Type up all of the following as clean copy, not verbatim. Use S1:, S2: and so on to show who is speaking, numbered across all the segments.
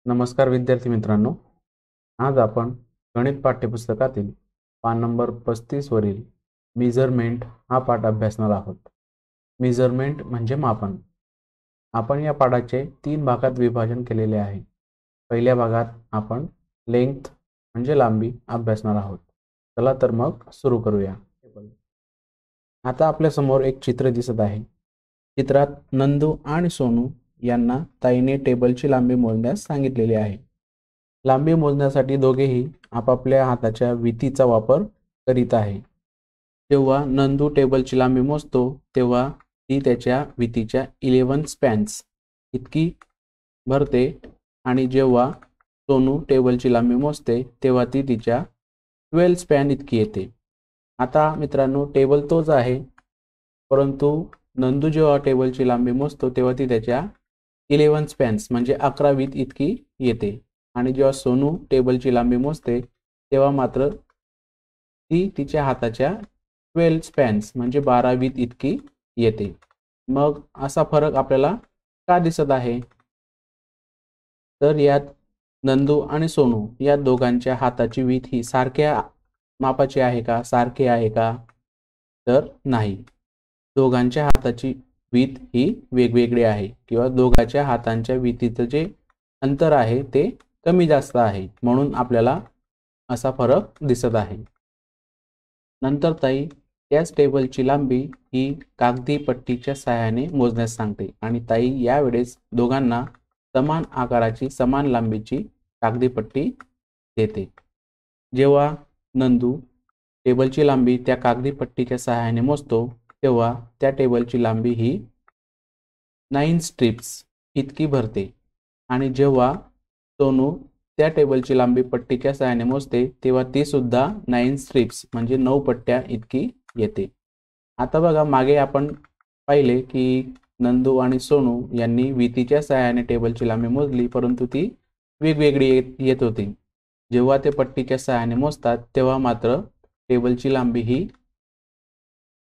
S1: नमस्कार विद्यार्थी मित्रांनो, आज आपण गणित पाठ्यपुस्तकातील पान नंबर 35 वरील मेजरमेंट हा पाठ अभ्यासणार आहोत. मेजरमेंट म्हणजे मापन. आपण या पाठाचे 3 भागात विभाजन केलेले आहे. पहिल्या भागात आपण लेंग्थ म्हणजे लांबी अभ्यासणार आहोत. चला तर मग सुरू करूया. आता आपल्या समोर एक चित्र दिसत आहे. चित्रात नंदू आणि सोनू यांना ताईने टेबलची लांबी मोजण्यास सांगितलेली आहे. लांबी मोजण्यासाठी दोघेही आपापल्या हाताच्या वितीचा वापर करीत आहे. जेव्हा नंदू टेबलची लांबी मोजतो तेव्हा ती त्याच्या वितीच्या 11 स्पॅन्स इतकी भरते आणि जेव्हा सोनू टेबलची लांबी मोजते तेव्हा ती तिच्या 12 स्पॅन इतकी येते. आता मित्रांनो, टेबल तोच आहे, परंतु नंदू जेव्हा टेबलची लांबी मोजतो तेव्हा ती त्याच्या 11 स्पॅन्स म्हणजे 11 वीत इतकी येते आणि जेव्हा सोनू टेबलची लांबी मोजते तेव्हा मात्र ती तिच्या हाताच्या 12 स्पॅन्स म्हणजे 12 वीत इतकी येते. मग असा फरक आपल्याला का दिसत आहे? तर यात नंदू आणि सोनू या दोघांच्या हाताची वीत ही सारख्या मापाची आहे का, सारखे आहे का? तर नाही. दोघांच्या हाताची वीत ही वेगवेगळी आहे किंवा दोघांच्या हातांच्या वितीचं जे अंतर आहे ते कमी जास्त आहे, म्हणून आपल्याला असा फरक दिसत आहे. नंतर ताई त्याच टेबलची लांबी ही कागदी पट्टीच्या सहाय्याने मोजण्यास सांगते आणि ताई यावेळेस दोघांना समान आकाराची समान लांबीची कागदी पट्टी देते. जेव्हा नंदू टेबलची लांबी त्या कागदी पट्टीच्या सहाय्याने मोजतो तेव्हा त्या टेबलची लांबी ही 9 स्ट्रिप्स इतकी भरते आणि जेव्हा सोनू त्या टेबलची लांबी पट्टीच्या सहाय्याने मोजते तेव्हा ती सुद्धा 9 स्ट्रिप्स म्हणजे 9 पट्ट्या इतकी येते. आता बघा, मागे आपण पाहिले की नंदू आणि सोनू यांनी वितीच्या सहाय्याने टेबलची लांबी मोजली, परंतु ती वेगवेगळी येत होती. जेव्हा ते पट्टीच्या सहाय्याने मोजतात तेव्हा मात्र टेबलची लांबी ही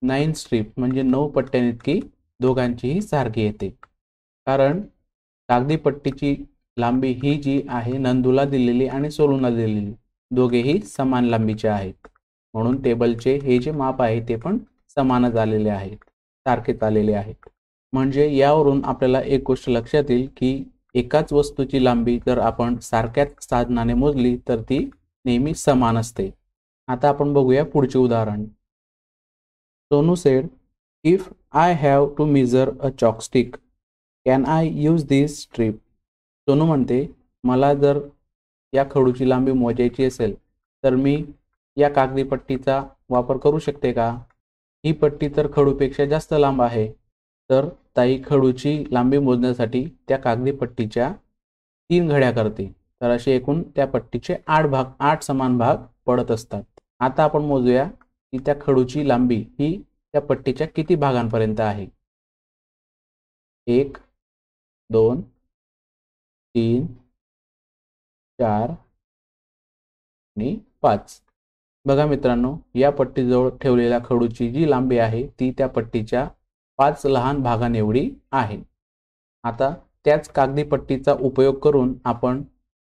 S1: 9 स्ट्रिप म्हणजे 9 पट्ट्यांइतकी दोघांचीही सारखी येते. कारण कागदी पट्टीची लांबी ही जी आहे नंदूला दिलेली आणि सोनूला दिलेली दोघेही समान लांबीचे आहेत, म्हणून टेबलचे हे जे माप आहे ते पण समानच आलेले आहेत, सारखेच आलेले आहेत. म्हणजे यावरून आपल्याला एक गोष्ट लक्षात येईल की एकाच वस्तूची लांबी जर आपण सारख्याच साधनाने मोजली तर ती नेहमी समान असते. आता आपण बघूया पुढचे उदाहरण. Sonu said, "If I have to measure a chalkstick, can I use this strip?" Sonu म्हणते, मला जर या खडूची लांबी मोजायची असेल तर मी या कागदी पट्टीचा वापर करू शकते का? ही पट्टी तर खडूपेक्षा जास्त लांब आहे. तर ताई खडूची लांबी मोजण्यासाठी त्या कागदी पट्टीच्या 3 घड्या करते. तर असे एकूण त्या पट्टीचे 8 समान भाग पडत असतात. आता आपण मोजूया की त्या खडूची लांबी ही त्या पट्टीच्या किती भागांपर्यंत आहे. 1 2 3 4 आणि 5. बघा मित्रांनो, या पट्टीजवळ ठेवलेल्या खडूची जी लांबी आहे ती त्या पट्टीच्या 5 लहान भागांएवढी आहे. आता त्याच कागदी पट्टीचा उपयोग करून आपण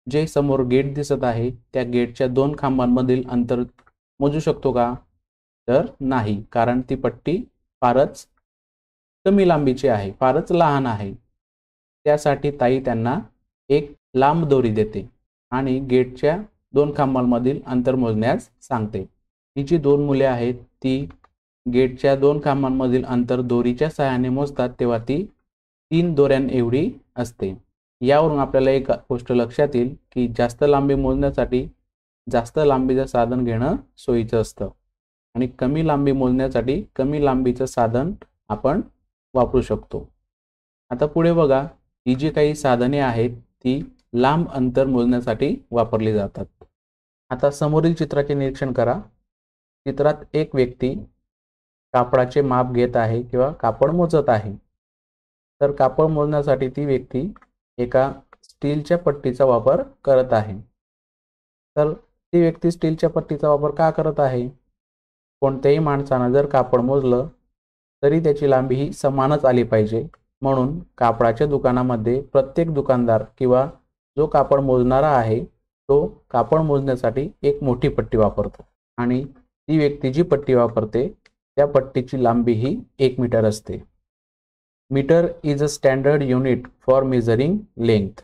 S1: जे समोर गेट दिसत आहे त्या गेटच्या 2 खांबांमधील अंतर मोजू शकतो का? तर नाही, कारण ती पट्टी फारच कमी लांबीची आहे, फारच लहान आहे. त्यासाठी ताई त्यांना एक लांब दोरी देते आणि गेटच्या 2 खांबांमधील अंतर मोजण्यास सांगते. ही जी 2 मुले आहेत ती गेटच्या 2 खांबांमधील अंतर दोरीच्या सहाय्याने मोजतात तेव्हा ती 3 दोऱ्यांएवढी असते. यावरून आपल्याला एक गोष्ट लक्षात येईल की जास्त लांबी मोजण्यासाठी जास्त लांबीचं साधन घेणं सोयीचं असतं आणि कमी लांबी मोजण्यासाठी कमी लांबीचं साधन आपण वापरू शकतो. आता पुढे बघा, ही जी काही साधने आहेत ती लांब अंतर मोजण्यासाठी वापरली जातात. आता समोरील चित्राचे निरीक्षण करा. चित्रात एक व्यक्ती कापडाचे माप घेत आहे किंवा कापड मोजत आहे. तर कापड मोजण्यासाठी ती व्यक्ती एका स्टीलच्या पट्टीचा वापर करत आहे. तर ती व्यक्ती स्टीलच्या पट्टीचा वापर का करत आहे? कोणत्याही माणसानं जर कापड मोजलं तरी त्याची लांबी ही समानच आली पाहिजे, म्हणून कापडाच्या दुकानामध्ये प्रत्येक दुकानदार किंवा जो कापड मोजणारा आहे तो कापड मोजण्यासाठी एक मोठी पट्टी वापरतो आणि ती व्यक्ती जी पट्टी वापरते त्या पट्टीची लांबी ही 1 मीटर असते. Metre is a standard unit for measuring length.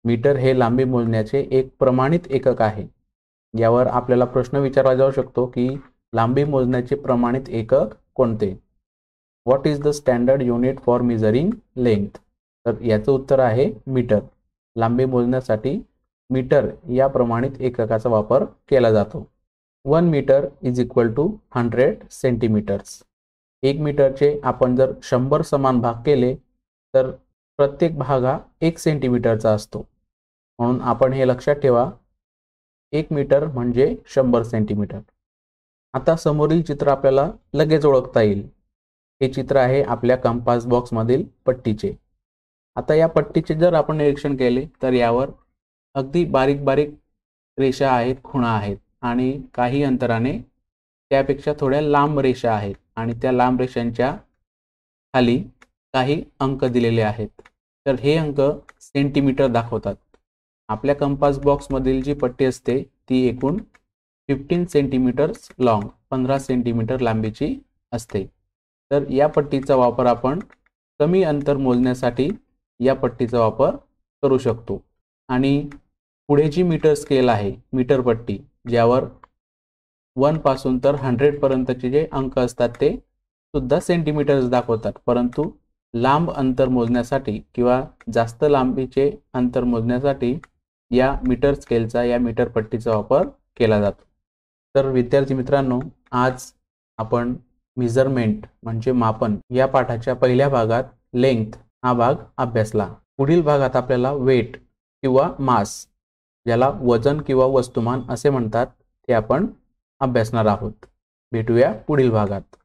S1: Metre हे लांबी मोजण्याचे एक प्रमाणित एकक आहे. यावर आपल्याला प्रश्न विचारला जाऊ शकतो की लांबी मोजण्याचे प्रमाणित एकक कोणते? What is the standard unit for measuring length? तर याचं उत्तर आहे मीटर. लांबी मोजण्यासाठी मीटर या प्रमाणित एककाचा वापर केला जातो. 1 metre is equal to 100 centimetres. 1 मीटरचे आपण जर 100 समान भाग केले तर प्रत्येक भाग हा 1 सेंटीमीटरचा असतो. म्हणून आपण हे लक्षात ठेवा, 1 मीटर म्हणजे 100 सेंटीमीटर. आता समोरील चित्र आपल्याला लगेच ओळखता येईल. हे चित्र आहे आपल्या कंपास बॉक्स मधील पट्टीचे. आता या पट्टीचे जर आपण निरीक्षण केले तर यावर अगदी बारीक बारीक रेषा आहेत, खुणा आहेत आणि काही अंतराने त्यापेक्षा थोड्या लांब रेषा आहेत आणि त्या लांब रेषांच्या खाली काही अंक दिलेले आहेत. तर हे अंक सेंटीमीटर दाखवतात. आपल्या कंपास बॉक्स मधील जी पट्टी असते ती एकूण 15 सेंटीमीटर्स लॉंग, 15 सेंटीमीटर लांबीची असते. तर या पट्टीचा वापर आपण कमी अंतर मोजण्यासाठी या पट्टीचा वापर करू शकतो. आणि पुढे जी मीटर स्केल आहे, मीटर पट्टी, ज्यावर 1 पासून तर 100 पर्यंतचे जे अंक असतात ते सुद्धा सेंटीमीटर्स दाखवतात. परंतु लांब अंतर मोजण्यासाठी किंवा जास्त लांबीचे अंतर मोजण्यासाठी या मीटर स्केलचा, या मीटर पट्टीचा वापर केला जातो. तर विद्यार्थी मित्रांनो, आज आपण मेजरमेंट म्हणजे मापन या पाठाच्या पहिल्या भागात लेंथ हा भाग अभ्यासला. पुढील भागात आपल्याला वेट किंवा मास, ज्याला वजन किंवा वस्तुमान असे म्हणतात, ते आपण अभ्यासणार आहोत. भेटूया पुढील भागात.